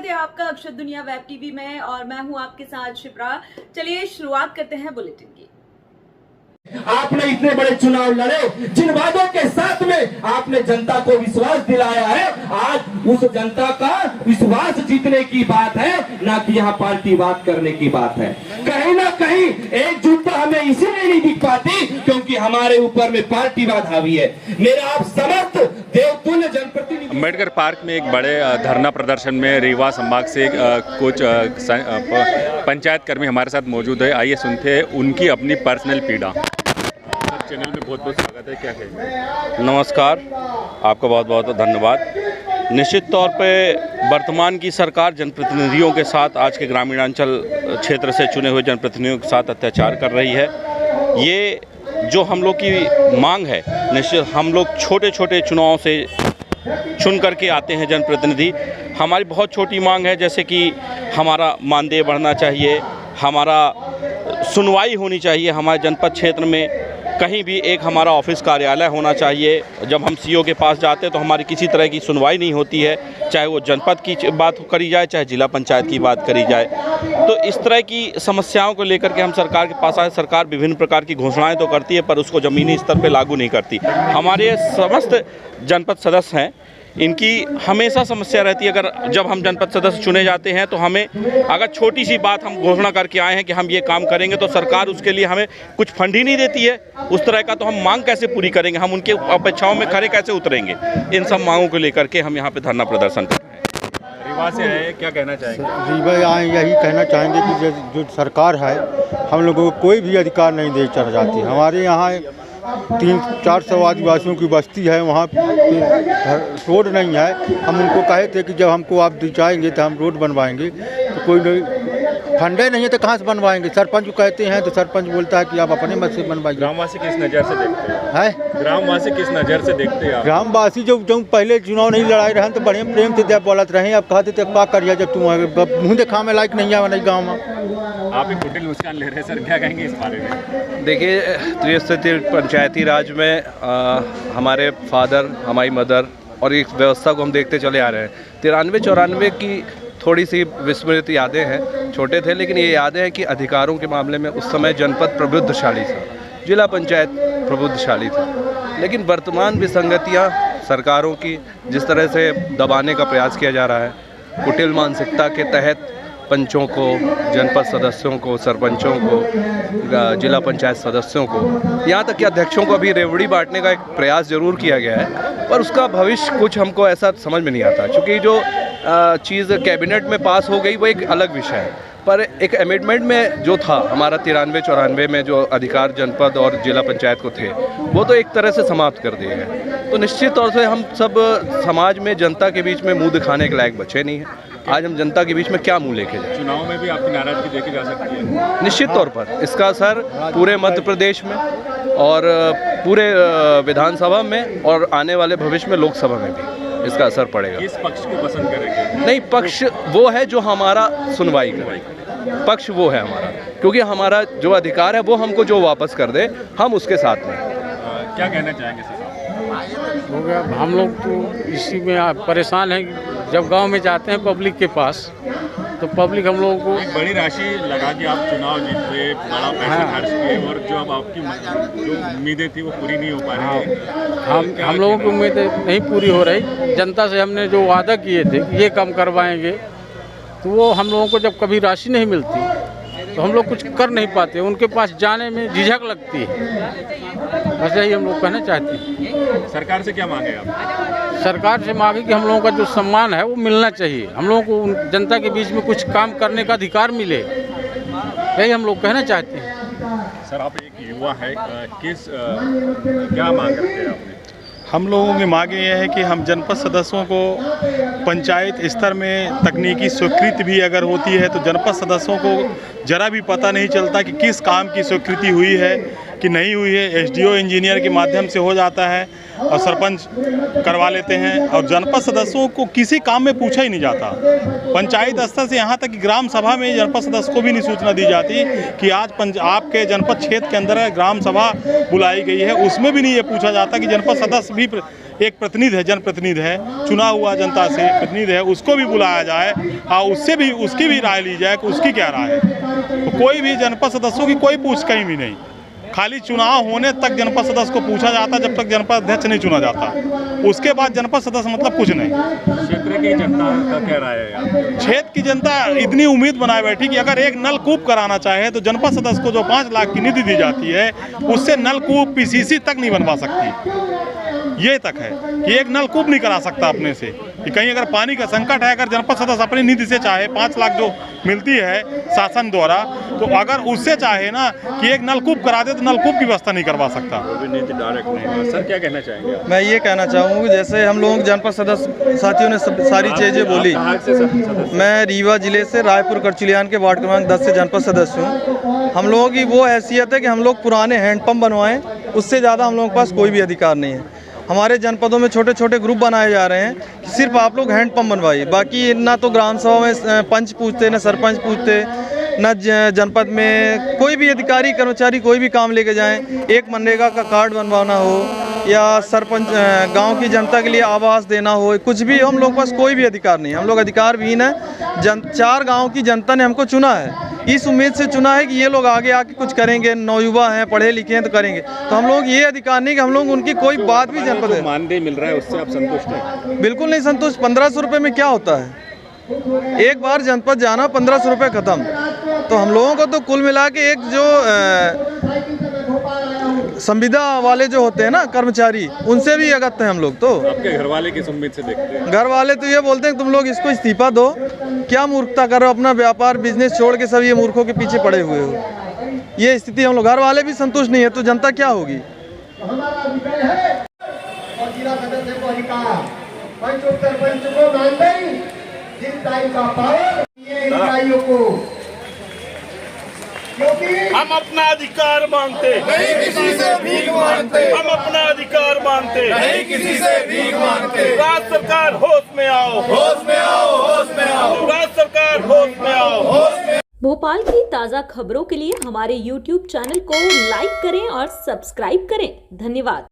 स्वागत है आपका अक्षत दुनिया वेब टीवी में और मैं हूं आपके साथ शिप्रा। चलिए शुरुआत करते हैं बुलेटिन की। आपने इतने बड़े चुनाव लड़े, जिन वादों के साथ में आपने जनता को विश्वास दिलाया है, आज उस जनता का विश्वास जीतने की बात है, ना कि यहाँ पार्टीवाद करने की बात है। कहीं ना कहीं एकजुटता हमें इसीलिए नहीं दिख पाती क्योंकि हमारे ऊपर में पार्टीवाद हावी है। मेरा आप समर्थ देवतुल्य जनप्रतिनिधि अम्बेडकर पार्क में एक बड़े धरना प्रदर्शन में रीवा संभाग से कुछ पंचायत कर्मी हमारे साथ मौजूद है। आइए सुनते हैं उनकी अपनी पर्सनल पीड़ा। चैनल में बहुत बहुत स्वागत है, क्या कहेंगे? नमस्कार, आपका बहुत बहुत धन्यवाद। निश्चित तौर पे वर्तमान की सरकार जनप्रतिनिधियों के साथ, आज के ग्रामीणांचल क्षेत्र से चुने हुए जनप्रतिनिधियों के साथ अत्याचार कर रही है। ये जो हम लोग की मांग है, निश्चित हम लोग छोटे छोटे चुनावों से चुन करके आते हैं जनप्रतिनिधि। हमारी बहुत छोटी मांग है, जैसे कि हमारा मानदेय बढ़ना चाहिए, हमारा सुनवाई होनी चाहिए, हमारे जनपद क्षेत्र में कहीं भी एक हमारा ऑफिस कार्यालय होना चाहिए। जब हम सीओ के पास जाते हैं तो हमारी किसी तरह की सुनवाई नहीं होती है, चाहे वो जनपद की बात करी जाए, चाहे जिला पंचायत की बात करी जाए। तो इस तरह की समस्याओं को लेकर के हम सरकार के पास आए। सरकार विभिन्न प्रकार की घोषणाएं तो करती है पर उसको ज़मीनी स्तर पर लागू नहीं करती। हमारे समस्त जनपद सदस्य हैं, इनकी हमेशा समस्या रहती है। अगर जब हम जनपद सदस्य चुने जाते हैं तो हमें अगर छोटी सी बात हम घोषणा करके आए हैं कि हम ये काम करेंगे तो सरकार उसके लिए हमें कुछ फंड ही नहीं देती है। उस तरह का तो हम मांग कैसे पूरी करेंगे, हम उनके अपेक्षाओं में खरे कैसे उतरेंगे? इन सब मांगों को लेकर के हम यहाँ पे धरना प्रदर्शन कर रहे हैं। रीवा से आए, क्या कहना चाहेंगे? रीवा आए यही कहना चाहेंगे कि जो सरकार है हम लोगों को कोई भी अधिकार नहीं दे चढ़ जाती। हमारे यहाँ 300-400 आदिवासियों की बस्ती है, वहाँ रोड नहीं है। हम उनको कहे थे कि जब हमको आप दिखाएंगे तो हम रोड बनवाएंगे, तो कोई नहीं, फंडे नहीं है तो कहाँ से बनवाएंगे? सरपंच को कहते हैं तो सरपंच बोलता है कि आप अपने मत से बनवाइए। ग्रामवासी किस नज़र से देखते हैं? ग्रामवासी किस नज़र से देखते हैं? ग्रामवासी जो पहले चुनाव नहीं लड़ाई रहे तो बड़े प्रेम से बोलत रहे। अब कहते थे क्या करिए जब तुम मुँह देखा में लायक नहीं आवा नहीं गाँव में। आप ही कुटिल मुस्कान ले रहे हैं सर, क्या कहेंगे इस बारे में? देखिए, त्रिस्तरीय पंचायती राज में हमारे फादर, हमारी मदर और इस व्यवस्था को हम देखते चले आ रहे हैं। 93-94 की थोड़ी सी विस्मृत यादें हैं, छोटे थे लेकिन ये यादें हैं कि अधिकारों के मामले में उस समय जनपद प्रबुद्धशाली था, जिला पंचायत प्रबुद्धशाली था। लेकिन वर्तमान विसंगतियाँ सरकारों की जिस तरह से दबाने का प्रयास किया जा रहा है, कुटिल मानसिकता के तहत पंचों को, जनपद सदस्यों को, सरपंचों को, जिला पंचायत सदस्यों को, यहाँ तक कि अध्यक्षों को भी रेवड़ी बांटने का एक प्रयास जरूर किया गया है, पर उसका भविष्य कुछ हमको ऐसा समझ में नहीं आता। क्योंकि जो चीज़ कैबिनेट में पास हो गई वो एक अलग विषय है, पर एक अमेंडमेंट में जो था हमारा 93-94 में जो अधिकार जनपद और जिला पंचायत को थे, वो तो एक तरह से समाप्त कर दिए गए। तो निश्चित तौर से हम सब समाज में जनता के बीच में मुंह दिखाने के लायक बचे नहीं हैं। आज हम जनता के बीच में क्या मुंह लेके जाए? चुनाव में भी आपकी नाराजगी देखी जा सकती है। निश्चित तौर पर इसका असर पूरे मध्य प्रदेश में और पूरे विधानसभा में और आने वाले भविष्य में लोकसभा में भी इसका असर पड़ेगा। किस पक्ष को पसंद करेंगे? नहीं, पक्ष वो है जो हमारा सुनवाई करे, पक्ष वो है हमारा, क्योंकि हमारा जो अधिकार है वो हमको जो वापस कर दे, हम उसके साथ में। क्या कहना चाहेंगे सर? हो गया, हम लोग तो इसी में परेशान हैं। जब गांव में जाते हैं पब्लिक के पास तो पब्लिक हम लोगों को एक बड़ी राशि लगा के आप चुनाव जीते, बड़ा पैसा खर्च किए और जो अब आपकी जो उम्मीदें थी वो पूरी नहीं हो पा रही। हम लोगों की उम्मीदें नहीं पूरी हो रही। जनता से हमने जो वादा किए थे कि ये काम करवाएंगे, तो वो हम लोगों को जब कभी राशि नहीं मिलती तो हम लोग कुछ कर नहीं पाते। उनके पास जाने में झिझक लगती है। बस यही हम लोग कहना चाहते हैं। सरकार से क्या मांगे आप? सरकार से मांगे कि हम लोगों का जो सम्मान है वो मिलना चाहिए, हम लोगों को जनता के बीच में कुछ काम करने का अधिकार मिले, यही हम लोग कहना चाहते हैं। सर, आप एक युवा है, क्या मांग करते हैं आपने? हम लोगों की मांग ये है कि हम जनपद सदस्यों को पंचायत स्तर में तकनीकी स्वीकृति भी अगर होती है तो जनपद सदस्यों को ज़रा भी पता नहीं चलता कि किस काम की स्वीकृति हुई है, कि नहीं हुई है, एसडीओ इंजीनियर के माध्यम से हो जाता है और सरपंच करवा लेते हैं। और जनपद सदस्यों को किसी काम में पूछा ही नहीं जाता। पंचायत स्तर से यहाँ तक कि ग्राम सभा में जनपद सदस्य को भी नहीं सूचना दी जाती कि आज आपके जनपद क्षेत्र के अंदर ग्राम सभा बुलाई गई है। उसमें भी नहीं ये पूछा जाता कि जनपद सदस्य भी एक प्रतिनिधि है, जनप्रतिनिधि है, चुना हुआ जनता से प्रतिनिधि है, उसको भी बुलाया जाए और उससे भी उसकी भी राय ली जाए कि उसकी क्या राय है। तो कोई भी जनपद सदस्यों की कोई पूछ कहीं भी नहीं, खाली चुनाव होने तक जनपद सदस्य को पूछा जाता जब तक जनपद अध्यक्ष नहीं चुना जाता। उसके बाद जनपद सदस्य मतलब कुछ नहीं। क्षेत्र की जनता का क्या राय है? क्षेत्र की जनता इतनी उम्मीद बनाए बैठी कि अगर एक नलकूप कराना चाहे तो जनपद सदस्य को जो 5 लाख की निधि दी जाती है उससे नलकूप पीसीसी तक नहीं बनवा सकती। ये तक है कि एक नलकूप नहीं करा सकता अपने से, कि कहीं अगर पानी का संकट है, अगर जनपद सदस्य अपनी निधि से चाहे 5 लाख जो मिलती है शासन द्वारा, तो अगर उससे चाहे ना कि एक नलकूप करा दे तो नलकूप की व्यवस्था नहीं करवा सकता। नीति डायरेक्ट नहीं। सर क्या कहना चाहेंगे? मैं ये कहना चाहूँगा जैसे हम लोग जनपद सदस्य साथियों ने सारी चीज़ें बोली। मैं रीवा जिले से रायपुर करचुलियान के वार्ड क्रमांक 10 से जनपद सदस्य हूँ। हम लोगों की वो हैसियत है कि हम लोग पुराने हैंडपम्प बनवाएं, उससे ज़्यादा हम लोगों के पास कोई भी अधिकार नहीं है। हमारे जनपदों में छोटे छोटे ग्रुप बनाए जा रहे हैं कि सिर्फ आप लोग हैंडपम्प बनवाइए, बाकी ना तो ग्राम सभा में पंच पूछते, ना सरपंच पूछते, न जनपद में कोई भी अधिकारी कर्मचारी कोई भी काम लेके जाएं, एक मनरेगा का कार्ड बनवाना हो या सरपंच गांव की जनता के लिए आवास देना हो, कुछ भी हम लोग के पास कोई भी अधिकार नहीं है। हम लोग अधिकारहीन है। 4 गांव की जनता ने हमको चुना है, इस उम्मीद से चुना है कि ये लोग आगे आके कुछ करेंगे, नौयुवा हैं, पढ़े लिखे हैं तो करेंगे। तो हम लोग ये अधिकार नहीं कि हम लोग उनकी कोई बात भी जनपद है मानदेय मिल रहा है उससे आप संतुष्ट हैं? बिल्कुल नहीं संतुष्ट। 1500 रुपये में क्या होता है? एक बार जनपद जाना 1500 रुपये ख़त्म। तो हम लोगों को तो कुल मिला के एक जो संविदा वाले जो होते हैं ना कर्मचारी, उनसे भी अगत हैं हम लोग। तो आपके घर वाले किस उम्मीद से देखते हैं? घर वाले तो ये बोलते हैं तुम लोग इसको इस्तीफा दो, क्या मूर्खता करो, अपना व्यापार बिजनेस छोड़ के सब ये मूर्खों के पीछे पड़े हुए हो। ये स्थिति हम लोग, घर वाले भी संतुष्ट नहीं है तो जनता क्या होगी? हम अपना अधिकार मांगते नहीं, किसी से भीख मांगते। हम अपना अधिकार मांगते नहीं, किसी से भीख मांगते। राज्य सरकार होश में आओ, होश में आओ, होश में आओ। राज्य सरकार होश में आओ, होश में। भोपाल की ताज़ा खबरों के लिए हमारे YouTube चैनल को लाइक करें और सब्सक्राइब करें। धन्यवाद।